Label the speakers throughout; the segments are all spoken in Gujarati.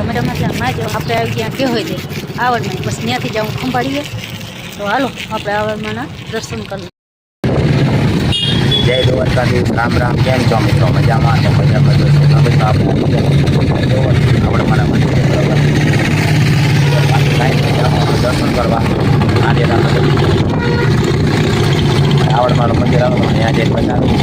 Speaker 1: મજામાં ત્યાં માજો આપણે આવી ગયા કે હોય દે આવડમાં બસ ત્યાંથી જવું ખંભાળીએ તો હાલો આપણે આવડમાંના દર્શન કરીએ.
Speaker 2: જય દ્વારકાધીશ, રામ રામ. કેમ છો મિત્રો? મજામાં તો મજા કરજો છો. હવે તો આપણે આવડમાના મંદિરે દર્શન કરવા આવડમાનું મંદિર આવેલું ત્યાં જઈને બતાવ્યું.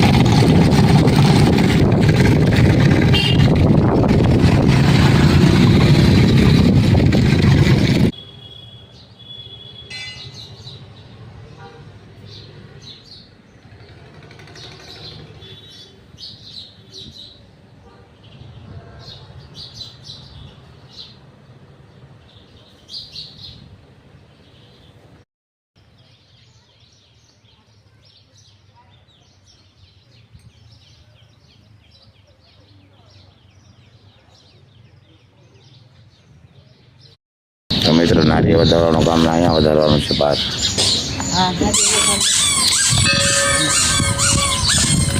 Speaker 2: તો મિત્રો નારિયેળ વધારવાનું કામ અહીંયા વધારવાનું છે બહાર.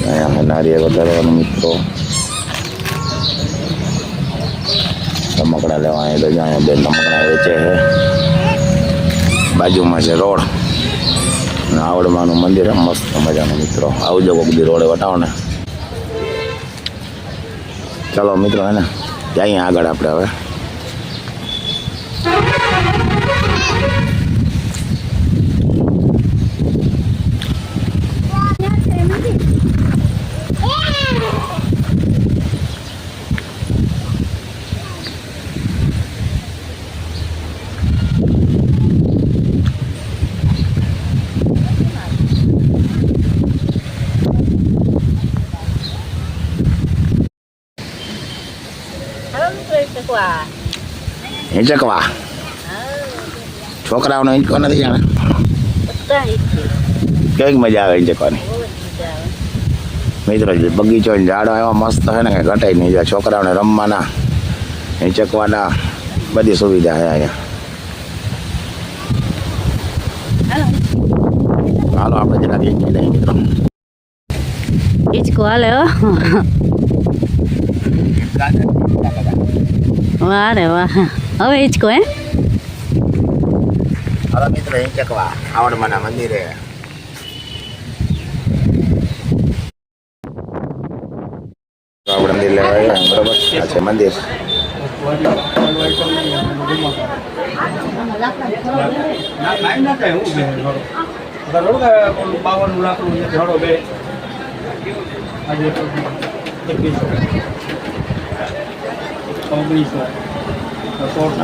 Speaker 2: અહીંયા નારિયેળ વધારવાનું મિત્રો. રમકડા લેવા અહીં લઈ જાય. બે રમકડા વેચે છે. બાજુમાં છે રોડ. આવડમાનું મંદિર મસ્ત મજાનું મિત્રો. આવજો કોક દી રોડે વટાવો ને. ચાલો મિત્રો હે ને જઈએ આગળ આપણે હવે. હિંચકવા છોકરાઓને હિંચકો નથી જાણે કેવી મજા આવે હિંચકવાની મિત્રો. બગીચો ઝાડો એવા મસ્ત છે ને કે ઘટાઈ નહીં જાય. છોકરાઓને રમવાના હિંચકવાના બધી સુવિધા છે અહીંયા. હાલો આપણે જરાક હિંચકી લઈએ મિત્રો.
Speaker 1: હિંચકો હાલે વાહ રે વાહ. હવે હિંચકો હે.
Speaker 2: હાલો મિત્રો હિંચકવા આવડમાના મંદિરે. આપણે મંદિર લેવા આવ્યા બરોબર. આ છે મંદિર.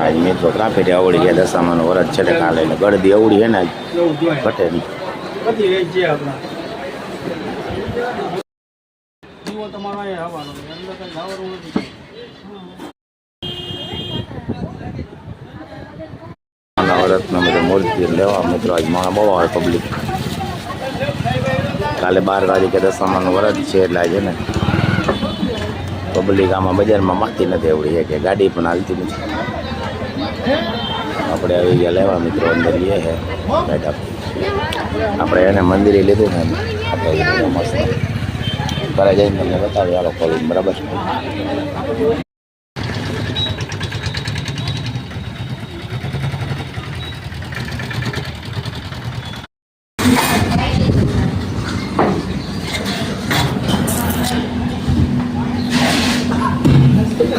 Speaker 2: આજ મિત્રો ટ્રાફિક આવડી ગયા. દશામાનું વરસ છે કાલે ને ગળદી અવડી છે ને આજ ઘટે નહીં. વરસના બધા મૂર્તિ લેવા મિત્રો. આજ માણસ બહુ આવે પબ્લિક. કાલે 12 તારીખે દશામાનું વરસ છે એટલે આજે ને પબ્લિક આમાં બજારમાં માગતી નથી એવડી છે કે ગાડી પણ હાલતી નથી. આપણે આવી ગયા લેવા મિત્રો. અંદર લઈએ છે બેઠા. આપણે એને મંદિરે લીધું ને આપણે મસ્ત ઘરે જઈને તમને બતાવી હાલો ખોલીને બરાબર.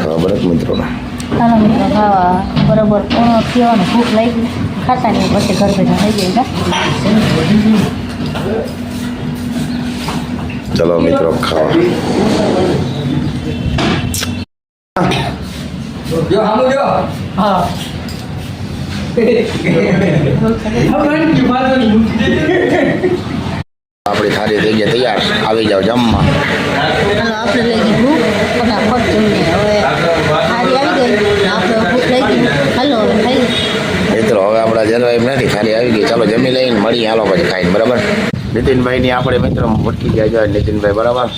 Speaker 2: બરાબર મિત્રો.
Speaker 1: ચાલો મિત્રો ખાવા બરાબર પૂર્ણ પીવાનું ભૂખ લાગી ખાતા નહીં પછી ઘર બેઠા થઈ જાય.
Speaker 2: ચલો મિત્રો ખાવા. આપણી થાળી થઈ ગયા તૈયાર. આવી જાવ જમવા.
Speaker 1: આપણે લઈ ગઈ ભૂખ ફટાફટ જમીએ. હવે થાળી આવી ગઈ આપણે ભૂખ લઈ ગઈ. હાલો હવે ખાઈ
Speaker 2: મિત્રો. હવે આપણા જરવા એમ નથી. થાળી આવી ગઈ. ચાલો જમી લઈને મળીએ હાલો પછી ખાઈને બરાબર. નીતિનભાઈની આપણે મિત્રો ભટકી ગયા જોઈએ. નીતિનભાઈ બરાબર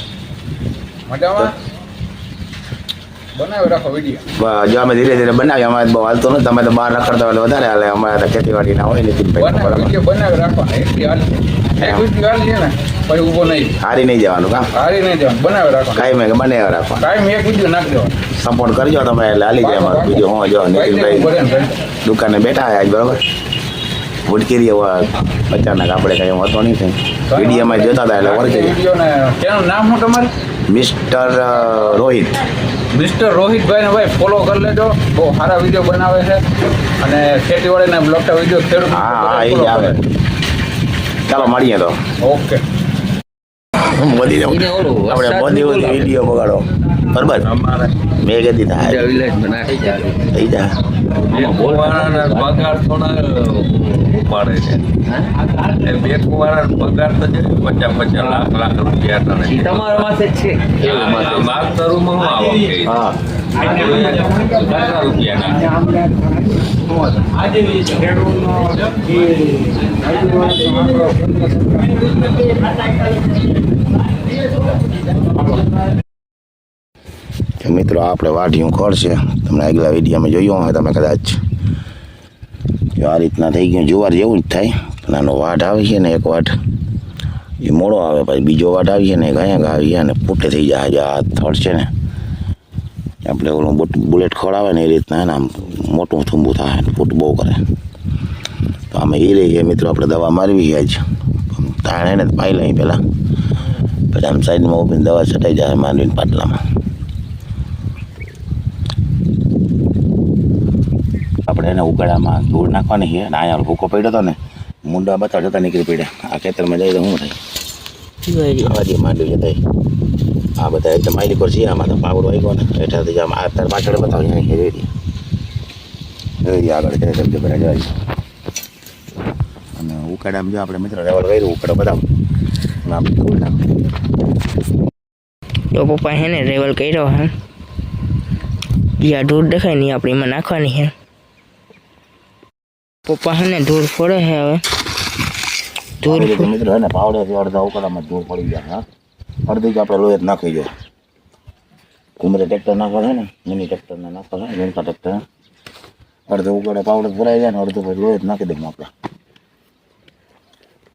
Speaker 3: બનાવી રાખો વિડીયો.
Speaker 2: જો અમે ધીરે ધીરે બનાવીએ, અમારે બહુ હાલતું નથી, તમે તો બહાર રખડતા હોય એટલે વધારે હાલે, અમારે તો ખેતીવાડી ના હોય નીતિનભાઈ બરાબર.
Speaker 3: વિડીયો બનાવી રાખવાના એટલી હાલ એક વિડીયો હાલી છે ને પછી ઊભો નહીં,
Speaker 2: હારી નહીં જવાનું કામ,
Speaker 3: હારી નહીં જવાનું, બનાવી રાખવાનું.
Speaker 2: કાંઈ મેં બનાવી રાખવાનું.
Speaker 3: ટાઈમ એક વિડીયો નાખી દેવાનો.
Speaker 2: સપોર્ટ કરજો તમે એટલે હાલી જાય અમારું. બીજું હું જો નીતિનભાઈ દુકાને બેઠા આજ બરાબર, ભૂટકીરી અચાનક આપણે કઈ એમ હતો નહીં, વિડીયોમાં જોતા હતા એટલે વળગી ગયા.
Speaker 3: વિડીયોને તેનું નામ શું તમારું?
Speaker 2: મિસ્ટર રોહિત.
Speaker 3: મિસ્ટર રોહિતભાઈને ભાઈ ફોલો કરી લેજો, બહુ સારા વિડીયો બનાવે છે અને ખેતીવાડીના લગતા વિડીયો ખેડૂત.
Speaker 2: હા એ જ આવે. ચાલો મળીએ તો.
Speaker 3: ઓકે.
Speaker 2: મોદી આપણે મોદી વિડીયો બગાડો બરાબર, મેં કહી દીધા થઈ જાય.
Speaker 4: પગાર થોડા ઉપાડે છે એ બે કુવારા પગાર તો છે 50 લાખ રૂપિયા
Speaker 5: તમારા માથે જ છે.
Speaker 4: માસ્તરોમાં હું આવક
Speaker 2: હા
Speaker 4: 15 રૂપિયા
Speaker 2: મિત્રો આપણે વાઢિયું ખોળ છે, તમને આગલા વિડીયોમાં જોયું હોય તમે કદાચ. જો આ રીતના થઈ ગયું, જુવાર જેવું જ થાય. નાનો વાઢ આવે છે ને, એક વાઢ એ મોડો આવે, પછી બીજો વાઢ આવીએ ને ગયા આવી જાય ને પૂટે થઈ જાય. આ થડ છે ને આપણે ઓલું બુલેટ ખોળ આવે ને એ રીતના ને આમ મોટું થૂંબું થાય ને ફૂટ બહુ કરે. તો આમાં એ રહી ગયા મિત્રો, આપણે દવા મારવી છે આજ. તાણે ને પાઈ લઈ પહેલાં, પછી આમ સાઈડમાં ઊભીને દવા છટાઈ જાય માંડવીને પાટલામાં. આપણે એને ઉગાડામાં ધૂળ નાખવાની છે અને અહીંયા ભૂકો પડ્યો હતો ને, મુંડા બતાવ જતા નીકળી પડ્યા. આ ખેતરમાં જઈએ તો શું થાય, આવા જે માંડવી જતા આ બધા એકદમ માઇલી પર છે. આમાં તો પાવડો આવી ગયો ને હેઠળથી આમ આ તાર પાછળ બતાવ અહીંયા રેડી આગળ જાય તેમ જબર જાય. અને ઉકાળામાં જો આપણે મિત્રો લેવલ કર્યું, ઉકાળો બતાવ આપણે ધૂળ નાખ.
Speaker 5: તો પપ્પા હે ને રેવલ કર્યો હે, જ્યાં ધૂળ દેખાય ને આપણે એમાં નાખવાની હે. પપ્પા હે ને ધૂળ ફોડે છે હવે. ધૂળ
Speaker 2: મિત્રો હે ને પાવડેથી અડધા ઉકાળામાં ધૂળ પડી જાય. હા અડધી જ આપણે લોહી નાખી જો. કુમરે ટ્રેક્ટર નાખવા છે ને, મિની ટ્રેક્ટરને નાખવા છે, મિનકા ટ્રેક્ટર અડધો ઉકાળે પાવડર ભરાઈ જાય ને અડધો પછી લોહી નાખી દઈએ આપણે.